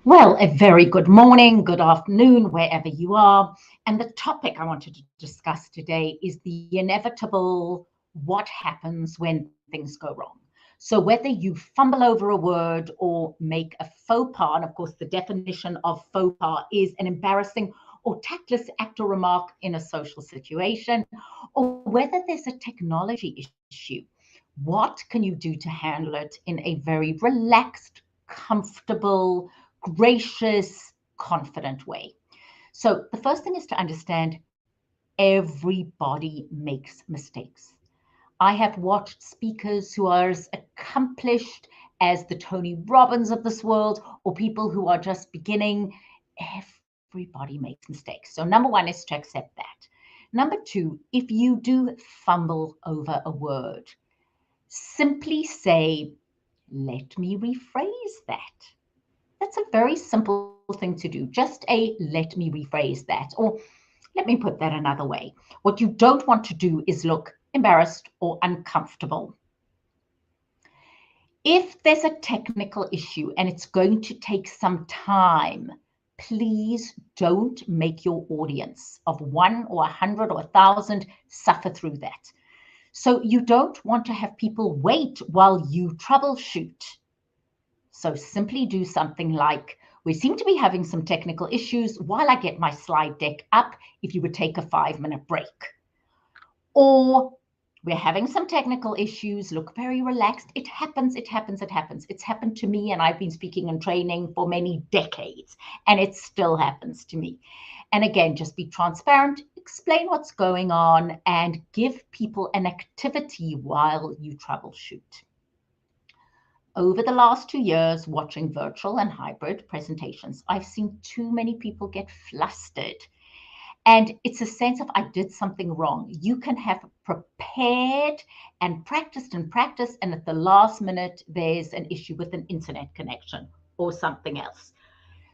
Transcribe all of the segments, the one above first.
Well, a very good morning, good afternoon, wherever you are. And the topic I wanted to discuss today is the inevitable what happens when things go wrong. So, whether you fumble over a word or make a faux pas, and of course, the definition of faux pas is an embarrassing or tactless act or remark in a social situation, or whether there's a technology issue, what can you do to handle it in a very relaxed, comfortable, gracious, confident way? So, the first thing is to understand everybody makes mistakes. I have watched speakers who are as accomplished as the Tony Robbins of this world or people who are just beginning. Everybody makes mistakes. So, number one is to accept that. Number two, if you do fumble over a word, simply say, let me rephrase that. That's a very simple thing to do. Just a let me rephrase that. Or let me put that another way. What you don't want to do is look embarrassed or uncomfortable. If there's a technical issue and it's going to take some time, please don't make your audience of 1 or 100 or 1,000 suffer through that. So you don't want to have people wait while you troubleshoot. So simply do something like, we seem to be having some technical issues. While I get my slide deck up, if you would take a 5-minute break. Or we're having some technical issues, look very relaxed. It happens, it happens, it happens. It's happened to me and I've been speaking and training for many decades and it still happens to me. And again, just be transparent, explain what's going on and give people an activity while you troubleshoot. Over the last 2 years, watching virtual and hybrid presentations, I've seen too many people get flustered. And it's a sense of, I did something wrong. You can have prepared and practiced, and at the last minute, there's an issue with an internet connection or something else.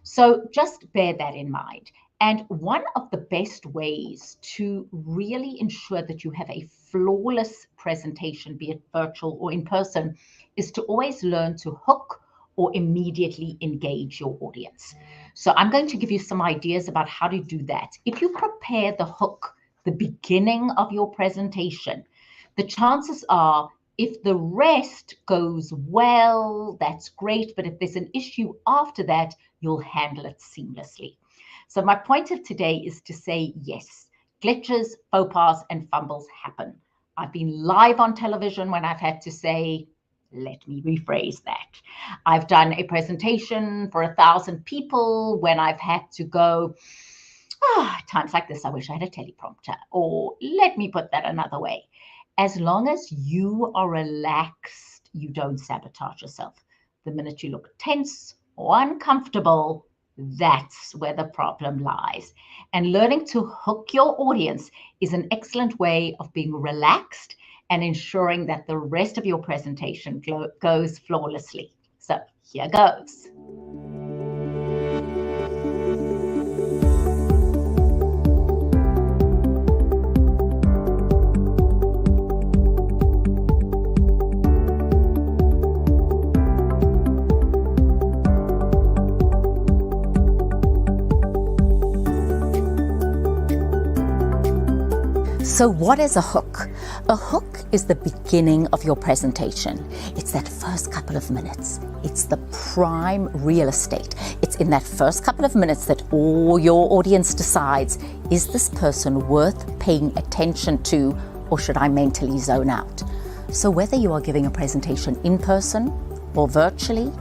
So just bear that in mind. And one of the best ways to really ensure that you have a flawless presentation, be it virtual or in person, is to always learn to hook or immediately engage your audience. So I'm going to give you some ideas about how to do that. If you prepare the hook, the beginning of your presentation, the chances are if the rest goes well, that's great. But if there's an issue after that, you'll handle it seamlessly. So my point of today is to say, yes, glitches, faux pas, and fumbles happen. I've been live on television when I've had to say, let me rephrase that. I've done a presentation for 1,000 people when I've had to go, times like this, I wish I had a teleprompter. Or let me put that another way. As long as you are relaxed, you don't sabotage yourself. The minute you look tense or uncomfortable, that's where the problem lies. And learning to hook your audience is an excellent way of being relaxed and ensuring that the rest of your presentation goes flawlessly. So here goes. So what is a hook? A hook is the beginning of your presentation. It's that first couple of minutes. It's the prime real estate. It's in that first couple of minutes that all your audience decides, is this person worth paying attention to, or should I mentally zone out? So whether you are giving a presentation in person or virtually,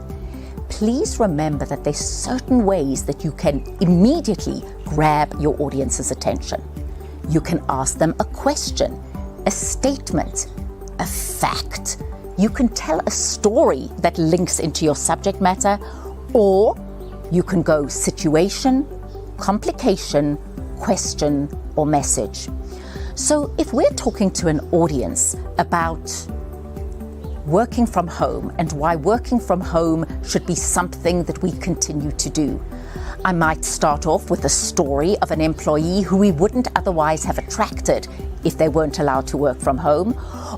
please remember that there's certain ways that you can immediately grab your audience's attention. You can ask them a question, a statement, a fact. You can tell a story that links into your subject matter, or you can go situation, complication, question, or message. So if we're talking to an audience about working from home and why working from home should be something that we continue to do, I might start off with a story of an employee who we wouldn't otherwise have attracted if they weren't allowed to work from home.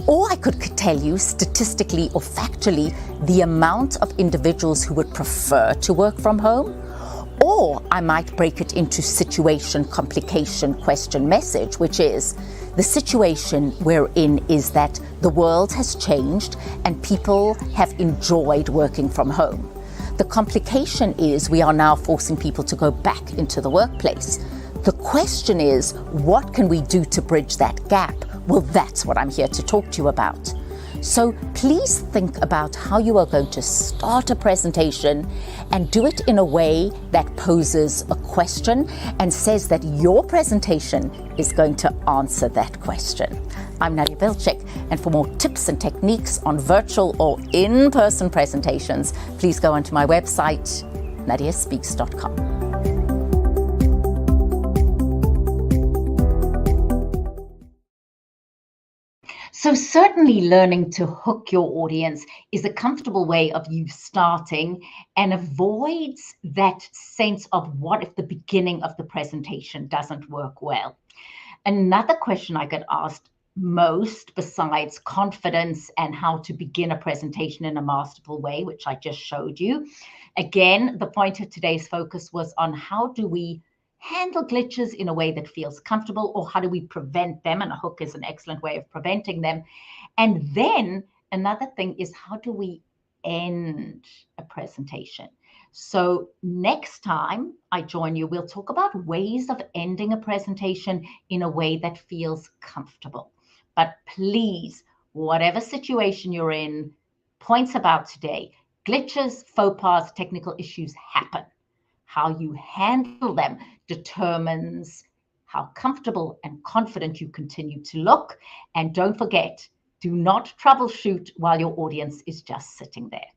Or I could tell you statistically or factually the amount of individuals who would prefer to work from home. Or I might break it into situation, complication, question, message, which is the situation we're in is that the world has changed and people have enjoyed working from home. The complication is we are now forcing people to go back into the workplace. The question is, what can we do to bridge that gap? Well, that's what I'm here to talk to you about. So please think about how you are going to start a presentation and do it in a way that poses a question and says that your presentation is going to answer that question. I'm Nadia, and for more tips and techniques on virtual or in-person presentations, please go onto my website, nadiaspeaks.com. So certainly learning to hook your audience is a comfortable way of you starting and avoids that sense of what if the beginning of the presentation doesn't work well. Another question I get asked most, besides confidence and how to begin a presentation in a masterful way, which I just showed you. Again, the point of today's focus was on how do we handle glitches in a way that feels comfortable, or how do we prevent them? And a hook is an excellent way of preventing them. And then another thing is, how do we end a presentation? So next time I join you, we'll talk about ways of ending a presentation in a way that feels comfortable. But please, whatever situation you're in, points about today, glitches, faux pas, technical issues happen. How you handle them determines how comfortable and confident you continue to look. And don't forget, do not troubleshoot while your audience is just sitting there.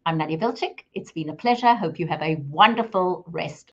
I'm Nadia. It's been a pleasure. Hope you have a wonderful rest